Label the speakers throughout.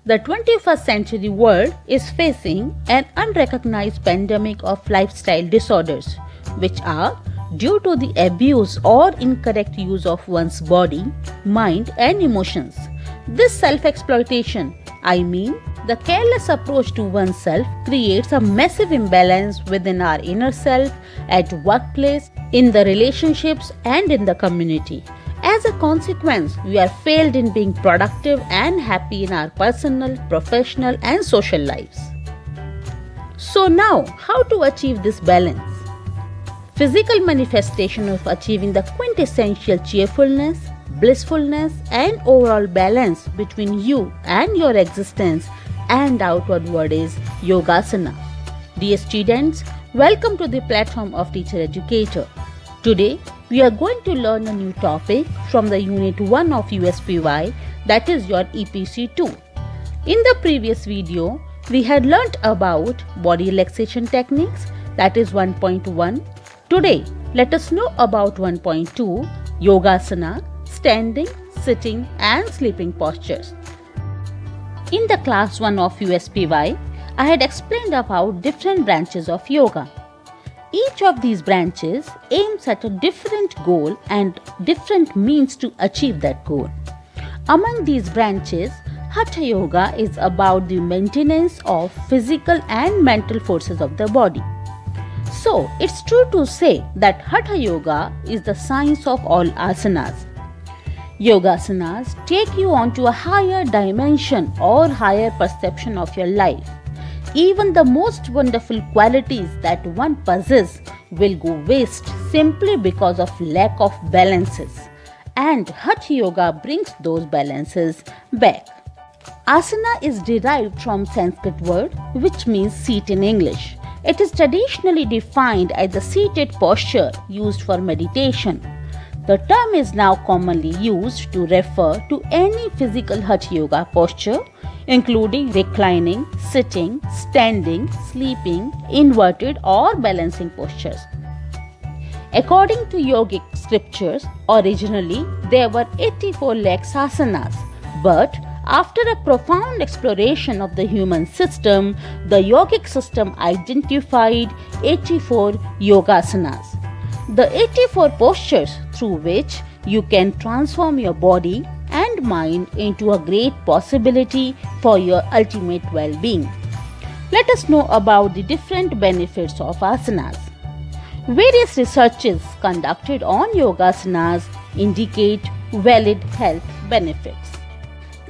Speaker 1: The 21st century world is facing an unrecognized pandemic of lifestyle disorders, which are due to the abuse or incorrect use of one's body, mind, and emotions. This self-exploitation, the careless approach to oneself, creates a massive imbalance within our inner self, at workplace, in the relationships, and in the community. As a consequence, we are failed in being productive and happy in our personal, professional, and social lives. So now, how to achieve this balance? Physical manifestation of achieving the quintessential cheerfulness, blissfulness, and overall balance between you and your existence and outward world is Yogasana. Dear students, welcome to the platform of Teacher Educator. Today, we are going to learn a new topic from the Unit 1 of USPY, that is your EPC 2. In the previous video, we had learnt about body relaxation techniques, that is 1.1. Today, let us know about 1.2, Yogasana, standing, sitting, and sleeping postures. In the class 1 of USPY, I had explained about different branches of yoga. Each of these branches aims at a different goal and different means to achieve that goal. Among these branches, Hatha Yoga is about the maintenance of physical and mental forces of the body. So, it's true to say that Hatha Yoga is the science of all asanas. Yogasanas take you onto a higher dimension or higher perception of your life. Even the most wonderful qualities that one possesses will go waste simply because of lack of balances. And Hatha Yoga brings those balances back. Asana is derived from Sanskrit word which means seat in English. It is traditionally defined as the seated posture used for meditation. The term is now commonly used to refer to any physical Hatha Yoga posture, including reclining, sitting, standing, sleeping, inverted or balancing postures. According to yogic scriptures, originally there were 84 lakhs asanas, but after a profound exploration of the human system, the yogic system identified 84 yogasanas. The 84 postures through which you can transform your body and mind into a great possibility for your ultimate well-being. Let us know about the different benefits of asanas. Various researches conducted on yogasanas indicate valid health benefits.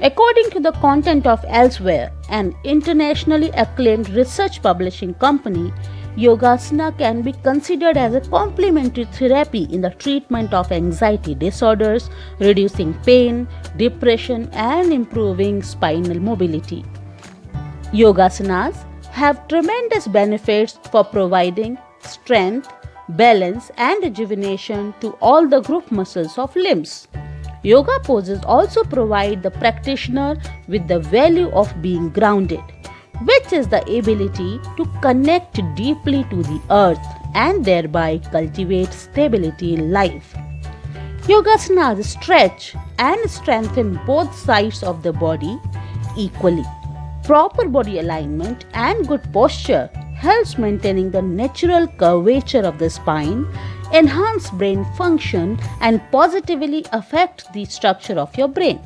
Speaker 1: According to the content of Elsewhere, an internationally acclaimed research publishing company, Yogasana can be considered as a complementary therapy in the treatment of anxiety disorders, reducing pain, depression, and improving spinal mobility. Yogasanas have tremendous benefits for providing strength, balance, and rejuvenation to all the group muscles of limbs. Yoga poses also provide the practitioner with the value of being grounded, which is the ability to connect deeply to the earth and thereby cultivate stability in life. Yogasanas stretch and strengthen both sides of the body equally. Proper body alignment and good posture helps maintaining the natural curvature of the spine, enhance brain function, and positively affect the structure of your brain.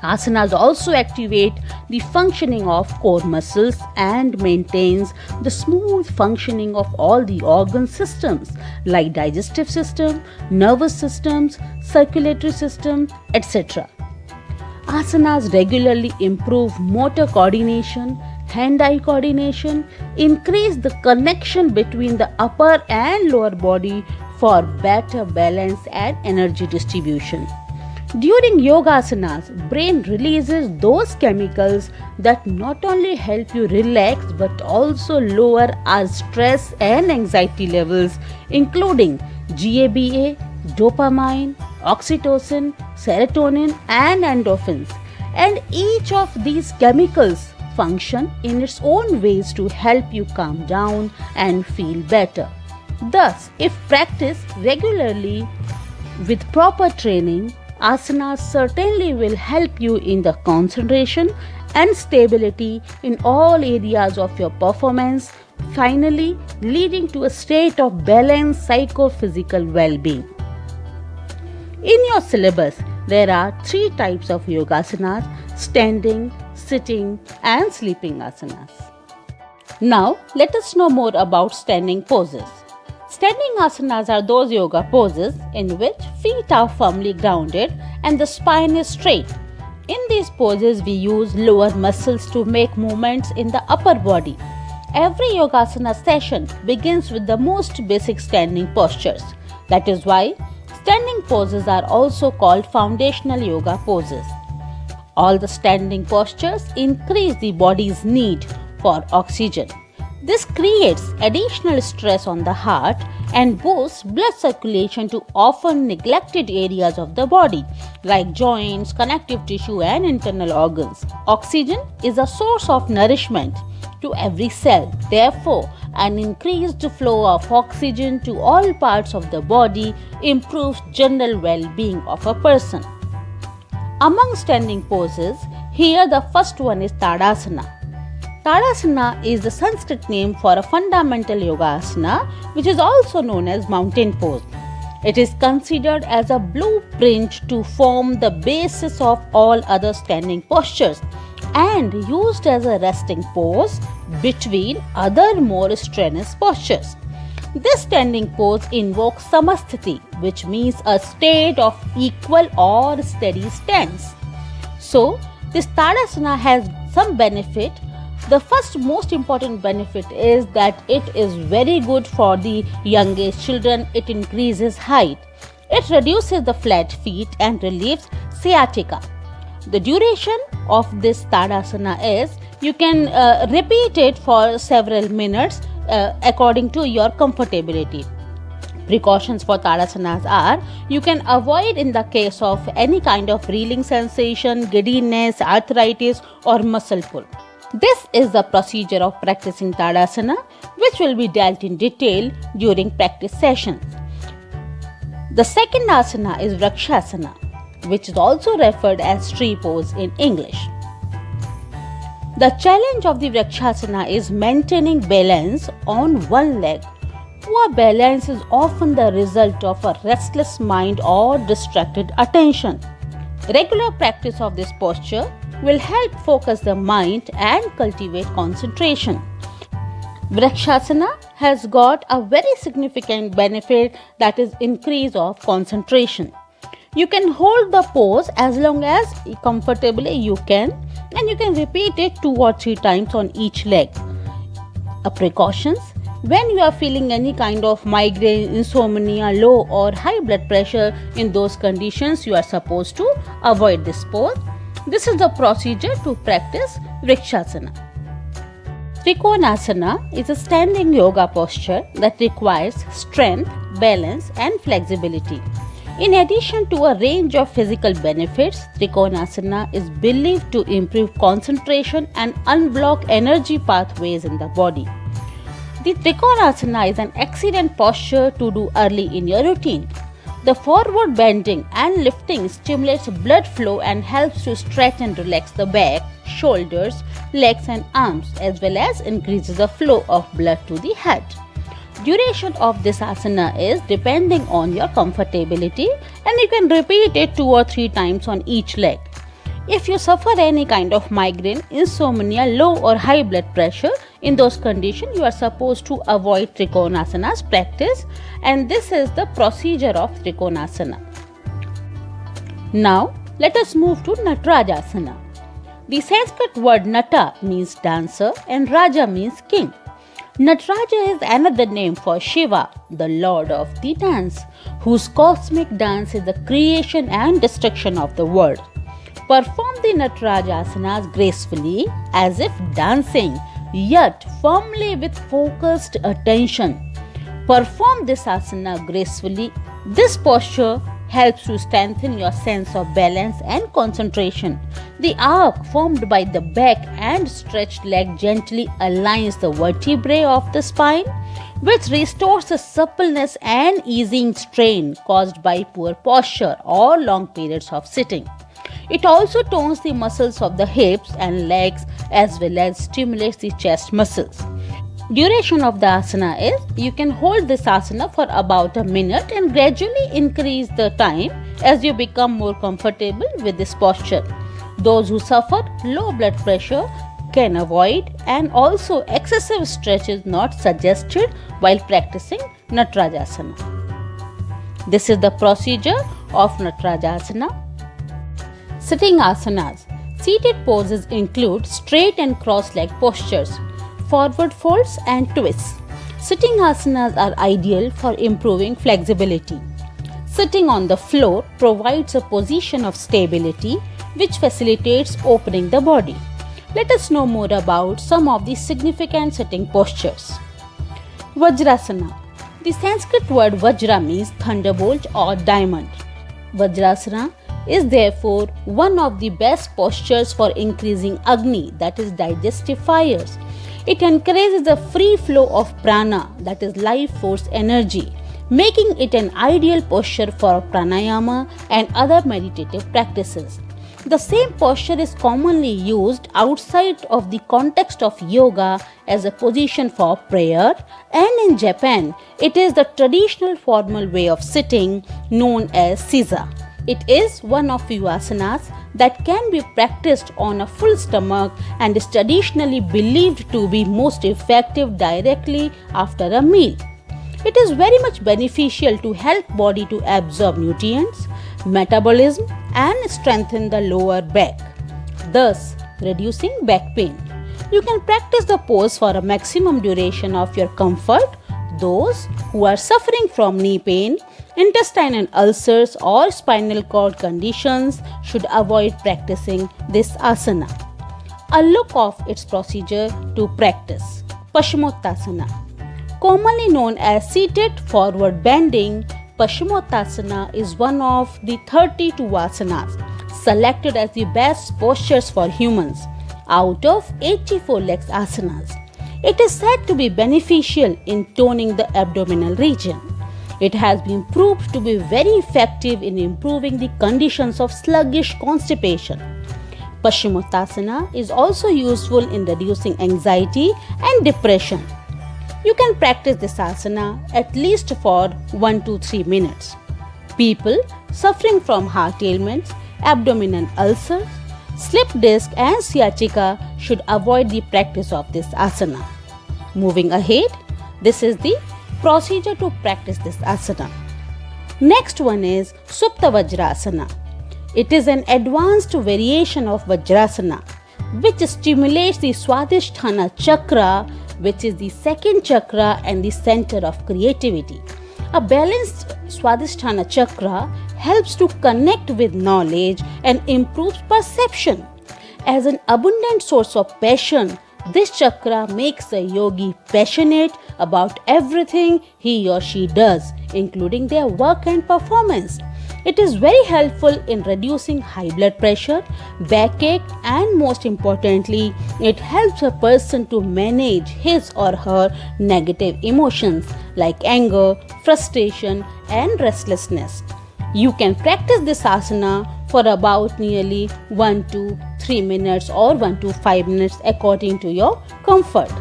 Speaker 1: Asanas also activate the functioning of core muscles and maintains the smooth functioning of all the organ systems like digestive system, nervous systems, circulatory system, etc. Asanas regularly improve motor coordination, hand-eye coordination, increase the connection between the upper and lower body for better balance and energy distribution. During yogasanas, brain releases those chemicals that not only help you relax but also lower our stress and anxiety levels, including GABA, dopamine, oxytocin, serotonin, and endorphins. And each of these chemicals function in its own ways to help you calm down and feel better. Thus, if practiced regularly with proper training, asanas certainly will help you in the concentration and stability in all areas of your performance, finally leading to a state of balanced psychophysical well-being. In your syllabus, there are 3 types of yogasanas: standing, sitting, and sleeping asanas. Now, let us know more about standing poses. Standing asanas are those yoga poses in which feet are firmly grounded and the spine is straight. In these poses, we use lower muscles to make movements in the upper body. Every yogasana session begins with the most basic standing postures. That is why standing poses are also called foundational yoga poses. All the standing postures increase the body's need for oxygen. This creates additional stress on the heart and boosts blood circulation to often neglected areas of the body like joints, connective tissue, and internal organs. Oxygen is a source of nourishment to every cell. Therefore, an increased flow of oxygen to all parts of the body improves general well-being of a person. Among standing poses, here the first one is Tadasana. Tadasana is the Sanskrit name for a fundamental yoga asana, which is also known as mountain pose. It is considered as a blueprint to form the basis of all other standing postures and used as a resting pose between other more strenuous postures. This standing pose invokes samasthiti, which means a state of equal or steady stance. So, this Tadasana has some benefit. The first most important benefit is that it is very good for the young age children. It increases height. It reduces the flat feet and relieves sciatica. The duration of this Tadasana is, you can repeat it for several minutes according to your comfortability. Precautions for Tadasanas are, you can avoid in the case of any kind of reeling sensation, giddiness, arthritis, or muscle pull. This is the procedure of practicing Tadasana, which will be dealt in detail during practice sessions. The second asana is Vrikshasana, which is also referred as tree pose in English. The challenge of the Vrikshasana is maintaining balance on one leg. Poor balance is often the result of a restless mind or distracted attention. Regular practice of this posture will help focus the mind and cultivate concentration. Vrikshasana has got a very significant benefit, that is increase of concentration. You can hold the pose as long as comfortably you can, and you can repeat it 2 or 3 times on each leg. Precautions: when you are feeling any kind of migraine, insomnia, low or high blood pressure, in those conditions you are supposed to avoid this pose. This is the procedure to practice Vrikshasana. Trikonasana is a standing yoga posture that requires strength, balance, and flexibility. In addition to a range of physical benefits, Trikonasana is believed to improve concentration and unblock energy pathways in the body. The Trikonasana is an excellent posture to do early in your routine. The forward bending and lifting stimulates blood flow and helps to stretch and relax the back, shoulders, legs and arms, as well as increases the flow of blood to the head. Duration of this asana is depending on your comfortability, and you can repeat it 2 or 3 times on each leg. If you suffer any kind of migraine, insomnia, low or high blood pressure, in those conditions you are supposed to avoid Trikonasana's practice, and this is the procedure of Trikonasana. Now let us move to Natarajasana. The Sanskrit word Nata means dancer and Raja means king. Nataraja is another name for Shiva, the lord of the dance, whose cosmic dance is the creation and destruction of the world. Perform the Natarajasanas gracefully as if dancing, yet firmly with focused attention. Perform this asana gracefully. This posture helps to strengthen your sense of balance and concentration. The arc formed by the back and stretched leg gently aligns the vertebrae of the spine, which restores the suppleness and easing strain caused by poor posture or long periods of sitting. It also tones the muscles of the hips and legs as well as stimulates the chest muscles. Duration of the asana is you can hold this asana for about a minute and gradually increase the time as you become more comfortable with this posture. Those who suffer low blood pressure can avoid, and also excessive stretch is not suggested while practicing Natarajasana. This is the procedure of Natarajasana. Sitting asanas. Seated poses include straight and cross-leg postures, forward folds and twists. Sitting asanas are ideal for improving flexibility. Sitting on the floor provides a position of stability which facilitates opening the body. Let us know more about some of the significant sitting postures. Vajrasana. The Sanskrit word Vajra means thunderbolt or diamond. Vajrasana is therefore one of the best postures for increasing Agni, that is digestive fires. It encourages the free flow of prana, that is life force energy, making it an ideal posture for pranayama and other meditative practices. The same posture is commonly used outside of the context of yoga as a position for prayer, and in Japan, it is the traditional formal way of sitting known as seiza. It is one of few asanas that can be practiced on a full stomach and is traditionally believed to be most effective directly after a meal. It is very much beneficial to help body to absorb nutrients, metabolism and strengthen the lower back, thus reducing back pain. You can practice the pose for a maximum duration of your comfort. Those who are suffering from knee pain, intestinal ulcers or spinal cord conditions should avoid practicing this asana. A look of its procedure to practice. Paschimottanasana. Commonly known as seated forward bending, Paschimottanasana is one of the 32 asanas selected as the best postures for humans out of 84 legs asanas. It is said to be beneficial in toning the abdominal region. It has been proved to be very effective in improving the conditions of sluggish constipation. Paschimottanasana is also useful in reducing anxiety and depression. You can practice this asana at least for 1 to 3 minutes. People suffering from heart ailments, abdominal ulcers, slip disc and sciatica should avoid the practice of this asana. Moving ahead, this is the procedure to practice this asana. Next one is Supta Vajrasana. It is an advanced variation of Vajrasana which stimulates the Swadhisthana chakra, which is the second chakra and the center of creativity. A balanced Swadhisthana chakra helps to connect with knowledge and improves perception. As an abundant source of passion, this chakra makes a yogi passionate about everything he or she does, including their work and performance. It is very helpful in reducing high blood pressure, backache, and most importantly, it helps a person to manage his or her negative emotions like anger, frustration, and restlessness. You can practice this asana for about nearly 1 to 3 minutes or 1 to 5 minutes according to your comfort.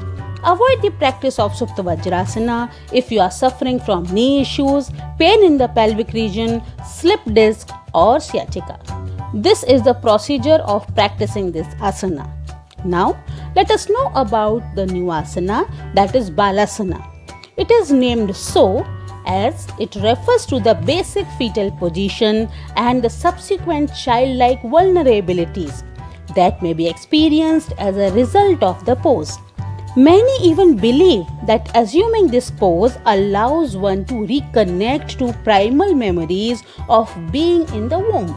Speaker 1: Avoid the practice of Supta Vajrasana if you are suffering from knee issues, pain in the pelvic region, slip disc or sciatica. This is the procedure of practicing this asana. Now, let us know about the new asana, that is Balasana. It is named so as it refers to the basic fetal position and the subsequent childlike vulnerabilities that may be experienced as a result of the pose. Many even believe that assuming this pose allows one to reconnect to primal memories of being in the womb.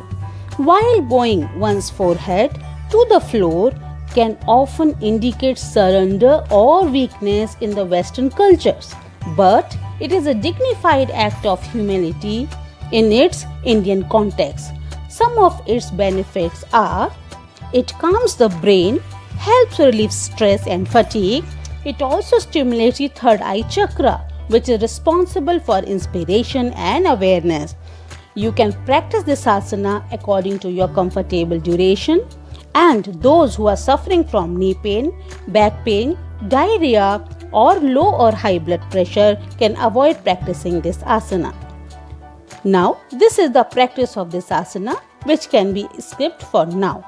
Speaker 1: While bowing one's forehead to the floor can often indicate surrender or weakness in the Western cultures, but it is a dignified act of humility in its Indian context. Some of its benefits are: it calms the brain, helps relieve stress and fatigue. It also stimulates the third eye chakra, which is responsible for inspiration and awareness. You can practice this asana according to your comfortable duration, and those who are suffering from knee pain, back pain, diarrhea or low or high blood pressure can avoid practicing this asana. Now, this is the practice of this asana which can be skipped for now.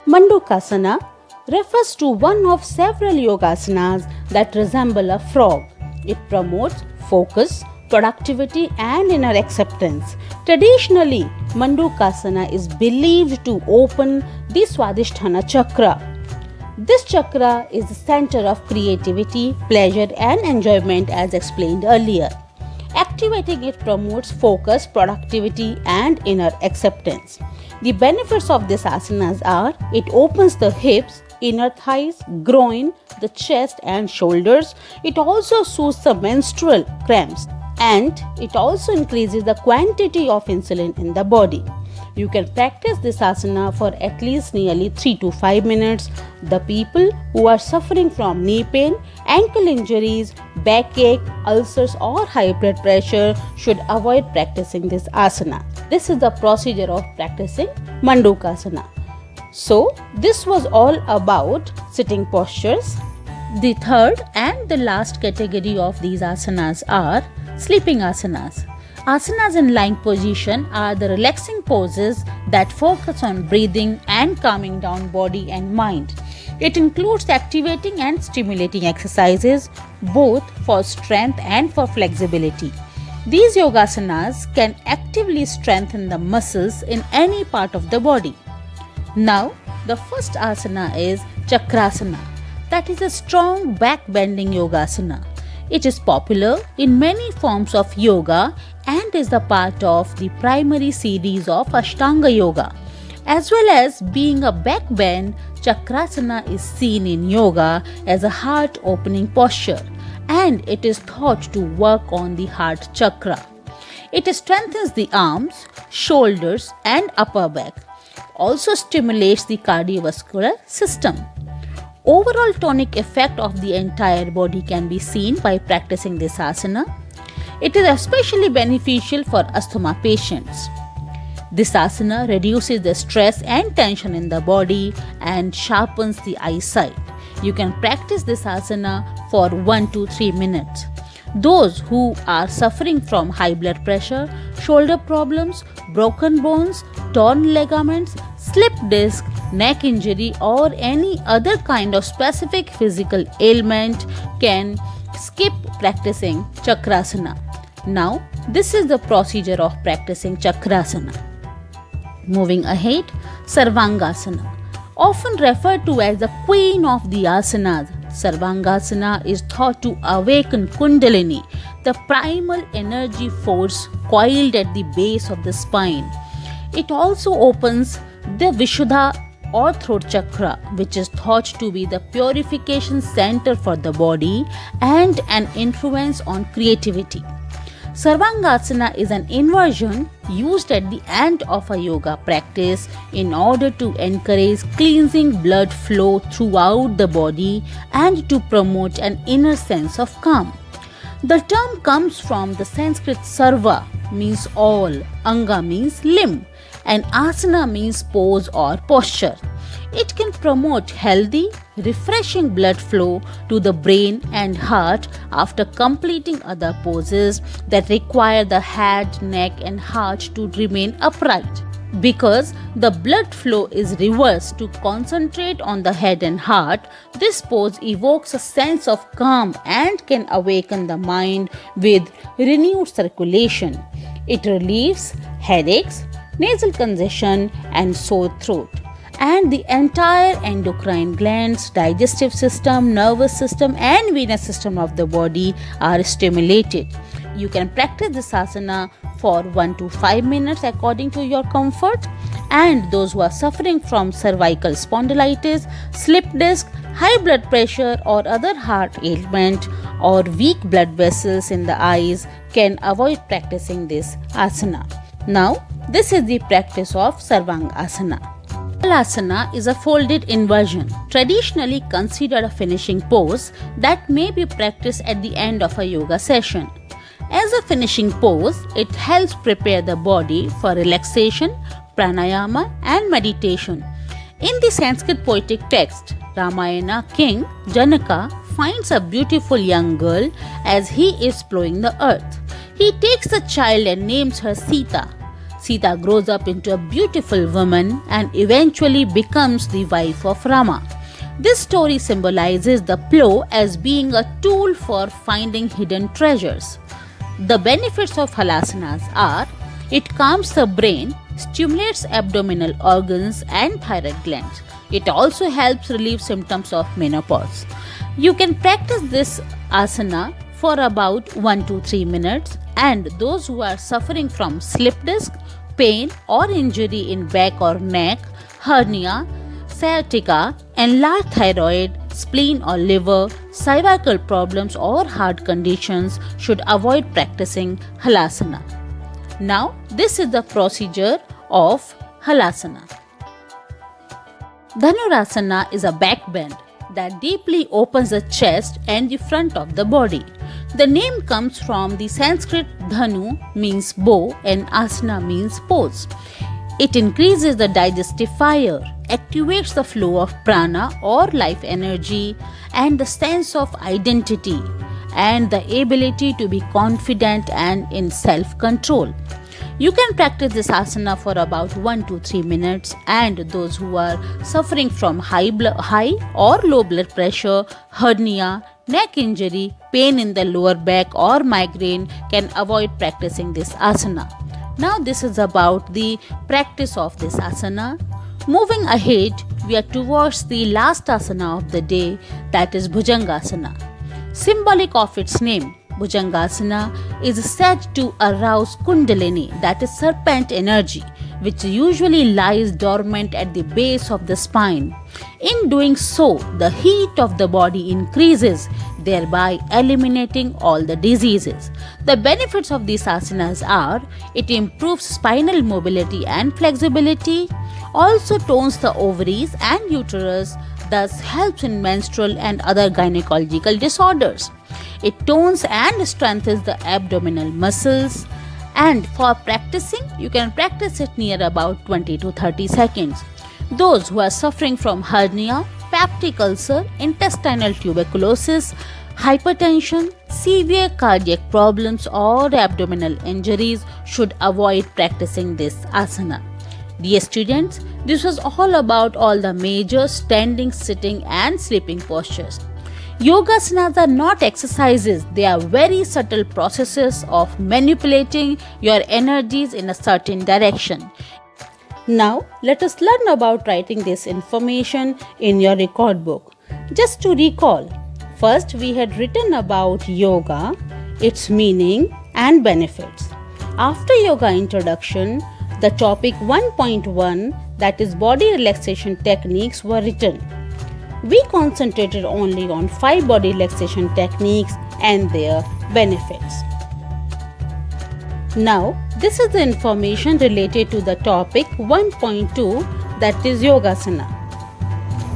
Speaker 1: Mandukasana refers to one of several yogasanas that resemble a frog. It promotes focus, productivity and inner acceptance. Traditionally, Mandukasana is believed to open the Swadhisthana chakra. This chakra is the center of creativity, pleasure and enjoyment as explained earlier. Activating it promotes focus, productivity and inner acceptance. The benefits of this asanas are: it opens the hips, inner thighs, groin, the chest and shoulders. It also soothes the menstrual cramps, and it also increases the quantity of insulin in the body. You can practice this asana for at least nearly 3 to 5 minutes. The people who are suffering from knee pain, ankle injuries, backache, ulcers or high blood pressure should avoid practicing this asana. This is the procedure of practicing Mandukasana. So, this was all about sitting postures. The third and the last category of these asanas are sleeping asanas. Asanas in lying position are the relaxing poses that focus on breathing and calming down body and mind. It includes activating and stimulating exercises both for strength and for flexibility. These yogasanas can actively strengthen the muscles in any part of the body. Now, the first asana is Chakrasana, that is a strong back bending yogasana. It is popular in many forms of yoga and is the part of the primary series of Ashtanga Yoga. As well as being a back bend, Chakrasana is seen in yoga as a heart opening posture, and it is thought to work on the heart chakra. It strengthens the arms, shoulders and upper back. Also stimulates the cardiovascular system. Overall tonic effect of the entire body can be seen by practicing this asana. It is especially beneficial for asthma patients. This asana reduces the stress and tension in the body and sharpens the eyesight. You can practice this asana for 1 to 3 minutes. Those who are suffering from high blood pressure, shoulder problems, broken bones, torn ligaments, slipped disc, neck injury or any other kind of specific physical ailment can skip practicing Chakrasana. Now, this is the procedure of practicing Chakrasana. Moving ahead, Sarvangasana. Often referred to as the queen of the asanas, Sarvangasana is thought to awaken Kundalini, the primal energy force coiled at the base of the spine. It also opens the Vishuddha or throat chakra, which is thought to be the purification center for the body and an influence on creativity. Sarvangasana is an inversion used at the end of a yoga practice in order to encourage cleansing blood flow throughout the body and to promote an inner sense of calm. The term comes from the Sanskrit sarva, means all, anga means limb, and asana means pose or posture. It can promote healthy, refreshing blood flow to the brain and heart after completing other poses that require the head, neck and heart to remain upright. Because the blood flow is reversed to concentrate on the head and heart, this pose evokes a sense of calm and can awaken the mind with renewed circulation. It relieves headaches, nasal congestion and sore throat. And the entire endocrine glands, digestive system, nervous system and venous system of the body are stimulated. You can practice this asana for 1 to 5 minutes according to your comfort, and those who are suffering from cervical spondylitis, slip disc, high blood pressure or other heart ailment or weak blood vessels in the eyes can avoid practicing this asana. Now, this is the practice of Sarvangasana. Halasana is a folded inversion, traditionally considered a finishing pose that may be practiced at the end of a yoga session. As a finishing pose, it helps prepare the body for relaxation, pranayama and meditation. In the Sanskrit poetic text, Ramayana, King Janaka finds a beautiful young girl as he is plowing the earth. He takes the child and names her Sita. Sita grows up into a beautiful woman and eventually becomes the wife of Rama. This story symbolizes the plow as being a tool for finding hidden treasures. The benefits of halasanas are: it calms the brain, stimulates abdominal organs and thyroid glands. It also helps relieve symptoms of menopause. You can practice this asana for about 1 to 3 minutes, and those who are suffering from slip disc, pain or injury in back or neck, hernia, sciatica, enlarged thyroid, spleen or liver, cervical problems or heart conditions should avoid practicing halasana. Now, this is the procedure of halasana. Dhanurasana is a back bend that deeply opens the chest and the front of the body. The name comes from the Sanskrit dhanu means bow and asana means pose. It increases the digestive fire, activates the flow of prana or life energy, and the sense of identity and the ability to be confident and in self-control. You can practice this asana for about 1 to 3 minutes, and those who are suffering from high or low blood pressure, hernia, neck injury, pain in the lower back or migraine can avoid practicing this asana. Now this is about the practice of this asana. Moving ahead, we are towards the last asana of the day, that is Bhujangasana. Symbolic of its name, Bhujangasana is said to arouse Kundalini, that is serpent energy, which usually lies dormant at the base of the spine. In doing so, the heat of the body increases, thereby eliminating all the diseases. The benefits of these asanas are: it improves spinal mobility and flexibility, also tones the ovaries and uterus, thus helps in menstrual and other gynecological disorders. It tones and strengthens the abdominal muscles, and for practicing, you can practice it near about 20 to 30 seconds. Those who are suffering from hernia, peptic ulcer, intestinal tuberculosis, hypertension, severe cardiac problems or abdominal injuries should avoid practicing this asana. Dear students, this was all about all the major standing, sitting and sleeping postures. Yogasanas are not exercises, they are very subtle processes of manipulating your energies in a certain direction. Now, let us learn about writing this information in your record book. Just to recall, first we had written about yoga, its meaning and benefits. After yoga introduction, the topic 1.1, that is body relaxation techniques, were written. We concentrated only on 5 body relaxation techniques and their benefits. Now, this is the information related to the topic 1.2, that is Yogasana.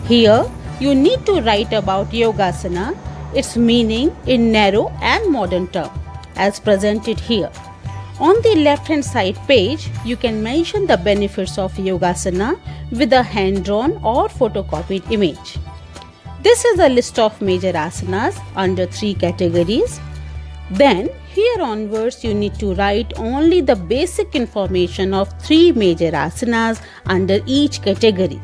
Speaker 1: Here, you need to write about Yogasana, its meaning in narrow and modern term, as presented here. On the left hand side page, you can mention the benefits of Yogasana with a hand-drawn or photocopied image. This is a list of major asanas under 3 categories. Then, here onwards, you need to write only the basic information of 3 major asanas under each category.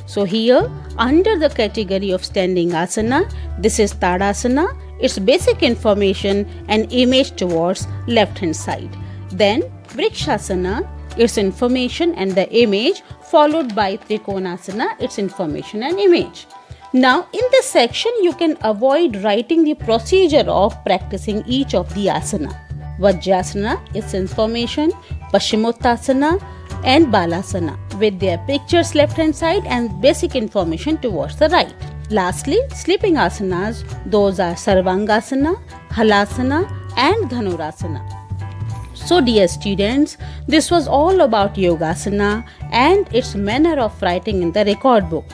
Speaker 1: So here, under the category of standing asana, this is Tadasana, its basic information and image towards left hand side. Then, Vrikshasana, its information and the image, followed by Trikonasana, its information and image. Now, in this section, you can avoid writing the procedure of practicing each of the asana. Vajrasana, its information, Paschimottanasana and Balasana with their pictures left hand side and basic information towards the right. Lastly, sleeping asanas, those are Sarvangasana, Halasana and Dhanurasana. So dear students, this was all about Yogasana and its manner of writing in the record book.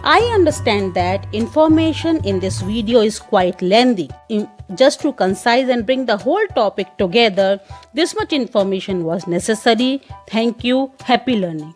Speaker 1: I understand that information in this video is quite lengthy. just to concise and bring the whole topic together, this much information was necessary. Thank you. Happy learning.